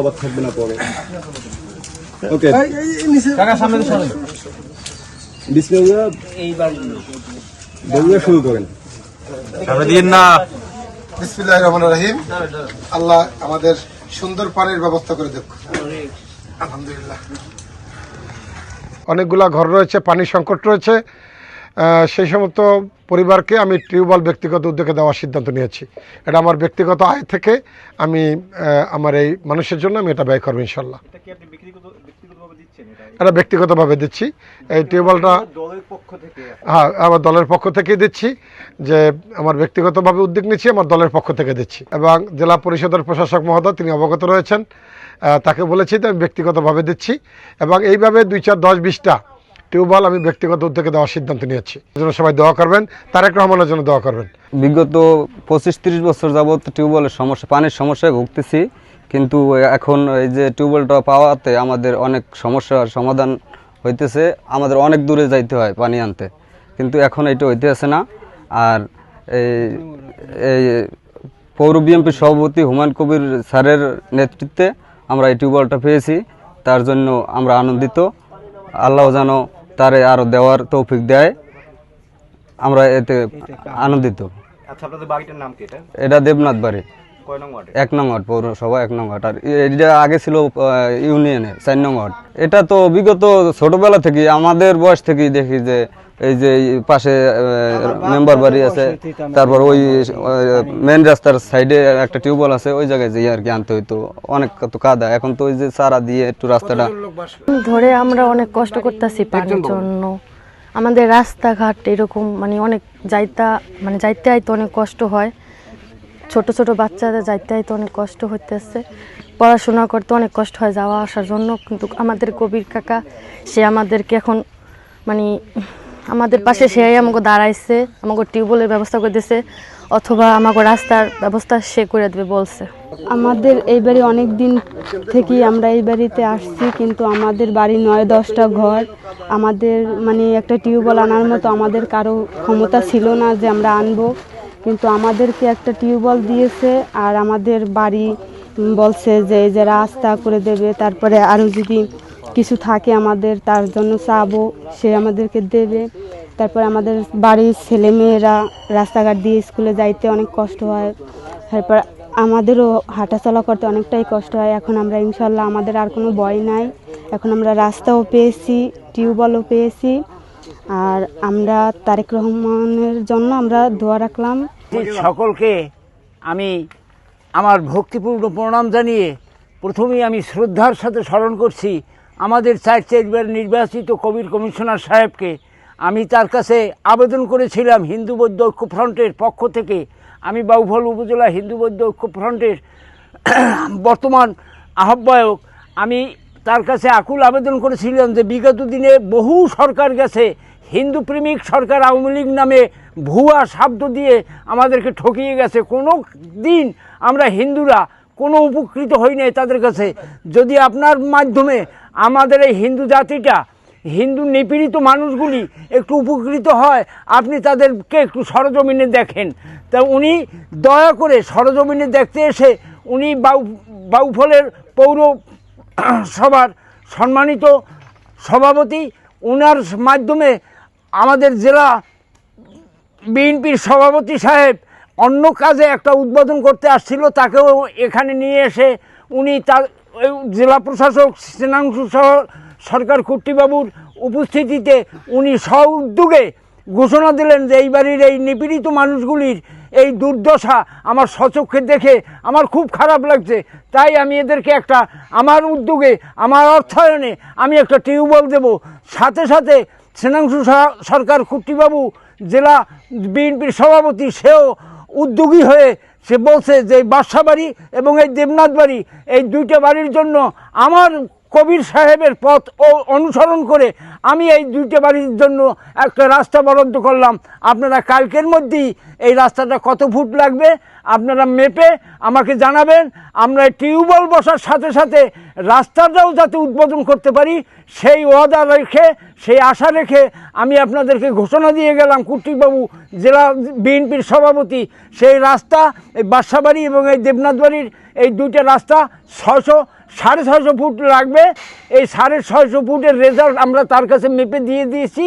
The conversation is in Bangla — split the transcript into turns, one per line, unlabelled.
আবার থাকবে না পরে। ওকে বিসমিল্লাহ, এইবার শুরু করেন।
বিসমিল্লাহির রহমানির রহিম। আল্লাহ আমাদের সুন্দর পানির ব্যবস্থা করে দেখ। আলহামদুলিল্লাহ। অনেকগুলা ঘর রয়েছে, পানির সংকট রয়েছে। সেই সমস্ত পরিবারকে আমি টিউবওয়েল ব্যক্তিগত উদ্যোগে দেওয়ার সিদ্ধান্ত নিয়েছি। এটা আমার ব্যক্তিগত আয় থেকে আমি আমার এই মানুষের জন্য আমি এটা ব্যয় করবো ইনশাল্লাহ। এটা ব্যক্তিগতভাবে দিচ্ছি। এই টিউবওয়েলটা হ্যাঁ আমার দলের পক্ষ থেকেই দিচ্ছি, যে আমার ব্যক্তিগতভাবে উদ্যোগ নিচ্ছি, আমার দলের পক্ষ থেকে দিচ্ছি। এবং জেলা পরিষদের প্রশাসক মহোদয় তিনি অবগত রয়েছেন, তাকে বলেছি যে আমি ব্যক্তিগতভাবে দিচ্ছি। এবং এইভাবে 2, 4, 10, 20টা টিউবওয়েল আমি ব্যক্তিগত উদ্যোগে দেওয়ার সিদ্ধান্ত নিয়েছি। জন্য সবাই দোয়া করবেন, তারেক রহমানের জন্য দোয়া করবেন।
বিগত 25-30 বছর যাবৎ টিউবওয়েলের সমস্যা, পানির সমস্যায় ভুগতেছি, কিন্তু এখন এই যে টিউবওয়েলটা পাওয়াতে আমাদের অনেক সমস্যার সমাধান হইতেছে। আমাদের অনেক দূরে যাইতে হয় পানি আনতে, কিন্তু এখন এটা হইতেছে না। আর এই পৌর বিএনপির সভাপতি হুমায়ুন কবির স্যারের নেতৃত্বে আমরা এই টিউবওয়েলটা পেয়েছি, তার জন্য আমরা আনন্দিত। আল্লাহ যেন তারে আরো দেওয়ার তৌফিক দেয়, আমরা এতে আনন্দিত।
আচ্ছা, আপনাদের বাড়িটার নাম কি?
এটা দেবনাথ বাড়ি,
1 নং ওয়ার্ড,
পৌরসভা 1 নং ওয়ার্ড। আর এটা আগে ছিল ইউনিয়নে 4 নং ওয়ার্ড। এটা তো বিগত ছোটবেলা থেকে আমাদের বয়স থেকেই দেখি যে এই যে পাশে মেম্বার বাড়ি আছে, তারপর ওই মেন রাস্তার সাইডে একটা টিউবওয়েল আছে, ওই জায়গায় যে আর কি আনতে হইতো। অনেক তো কাদা, এখন তো ওই যে চারা দিয়ে একটু রাস্তাটা
ধরে আমরা অনেক কষ্ট করতেছি পানির জন্য। আমাদের রাস্তাঘাট এরকম অনেক যাইতে আইতে অনেক কষ্ট হয়। ছোট ছোট বাচ্চাদের যাইতে আইতে অনেক কষ্ট হইতেছে, পড়াশোনা করতে অনেক কষ্ট হয় যাওয়া আসার জন্য। কিন্তু আমাদের কবির কাকা সে আমাদেরকে এখন আমাদের পাশে সে আমাকে দাঁড়াইছে, আমাকে টিউবওয়েলের ব্যবস্থা করে দিয়েছে, অথবা আমাকে রাস্তার ব্যবস্থা সে করে দেবে বলছে।
আমাদের এই বাড়ি অনেক দিন থেকেই আমরা এই বাড়িতে আসছি, কিন্তু আমাদের বাড়ি 9-10টা ঘর। আমাদের একটা টিউবওয়েল আনার মতো আমাদের কারো ক্ষমতা ছিল না যে আমরা আনবো, কিন্তু আমাদেরকে একটা টিউবওয়েল দিয়েছে। আর আমাদের বাড়ি বলছে যে এই যে রাস্তা করে দেবে, তারপরে আরও যদি কিছু থাকে আমাদের তার জন্য চাবো, সে আমাদেরকে দেবে। তারপরে আমাদের বাড়ির ছেলেমেয়েরা রাস্তাঘাট দিয়ে স্কুলে যাইতে অনেক কষ্ট হয়, তারপর আমাদেরও হাঁটাচলা করতে অনেকটাই কষ্ট হয়। এখন আমরা ইনশাল্লাহ আমাদের আর কোনো ভয় নাই, এখন আমরা রাস্তাও পেয়েছি, টিউবওয়েলও পেয়েছি। আর আমরা তারেক রহমানের জন্য আমরা দোয়া রাখলাম।
সকলকে আমি আমার ভক্তিপূর্ণ প্রণাম জানিয়ে প্রথমেই আমি শ্রদ্ধার সাথে স্মরণ করছি আমাদের 4বার নির্বাচিত কবির কমিশনার সাহেবকে। আমি তার কাছে আবেদন করেছিলাম হিন্দু বৌদ্ধ ঐক্য ফ্রন্টের পক্ষ থেকে। আমি বাউফল উপজেলা হিন্দু বৌদ্ধ ঐক্য ফ্রন্টের বর্তমান আহ্বায়ক। আমি তার কাছে আকুল আবেদন করেছিলাম যে বিগত দিনে বহু সরকার গেছে, হিন্দু প্রেমিক সরকার আওয়ামী লীগ নামে ভুয়া শব্দ দিয়ে আমাদেরকে ঠকিয়ে গেছে। কোনো দিন আমরা হিন্দুরা কোনো উপকৃত হই নাই তাদের কাছে। যদি আপনার মাধ্যমে আমাদের এই হিন্দু জাতিটা, হিন্দু নিপীড়িত মানুষগুলি একটু উপকৃত হয়, আপনি তাদেরকে একটু সরজমিনে দেখেন। তা উনি দয়া করে সরজমিনে দেখতে এসে উনি বাউফলের পৌর সভার সম্মানিত সভাপতি, ওনার মাধ্যমে আমাদের জেলা বিএনপির সভাপতি সাহেব অন্য কাজে একটা উদ্বোধন করতে আসছিল, তাকেও এখানে নিয়ে এসে উনি তার জেলা প্রশাসক স্নেহাংশু সরকার কুট্টিবাবুর উপস্থিতিতে উনি স্ব-উদ্যোগে ঘোষণা দিলেন যে এই বাড়ির এই নিপীড়িত মানুষগুলির এই দুর্দশা আমার স্বচক্ষে দেখে আমার খুব খারাপ লাগছে। তাই আমি এদেরকে একটা আমার উদ্যোগে, আমার অর্থায়নে আমি একটা টিউবওয়েল দেব। সাথে সাথে স্নেহাংশু সরকার কুট্টিবাবু জেলা বিএনপির সভাপতি, সেও উদ্যোগী হয়ে সে বলছে যে বাসাবাড়ি এবং এই দেবনাথ বাড়ি, এই 2টা বাড়ির জন্য আমার কবির সাহেবের পথ অনুসরণ করে আমি এই 2টা বাড়ির জন্য একটা রাস্তা বরাদ্দ করলাম। আপনারা কালকের মধ্যেই এই রাস্তাটা কত ফুট লাগবে আপনারা মেপে আমাকে জানাবেন। আমরা টিউবওয়েল বসার সাথে সাথে রাস্তাটাও যাতে উদ্বোধন করতে পারি সেই ওয়াদা রেখে, সেই আশা রেখে আমি আপনাদেরকে ঘোষণা দিয়ে গেলাম। কুট্টিবাবু জেলা বিএনপির সভাপতি সেই রাস্তা, এই বাসাবাড়ি এবং এই দেবনাথ বাড়ির এই 2টা রাস্তা 650 ফুট লাগবে। এই 650 ফুটের রেজাল্ট আমরা তার কাছে মেপে দিয়ে দিয়েছি।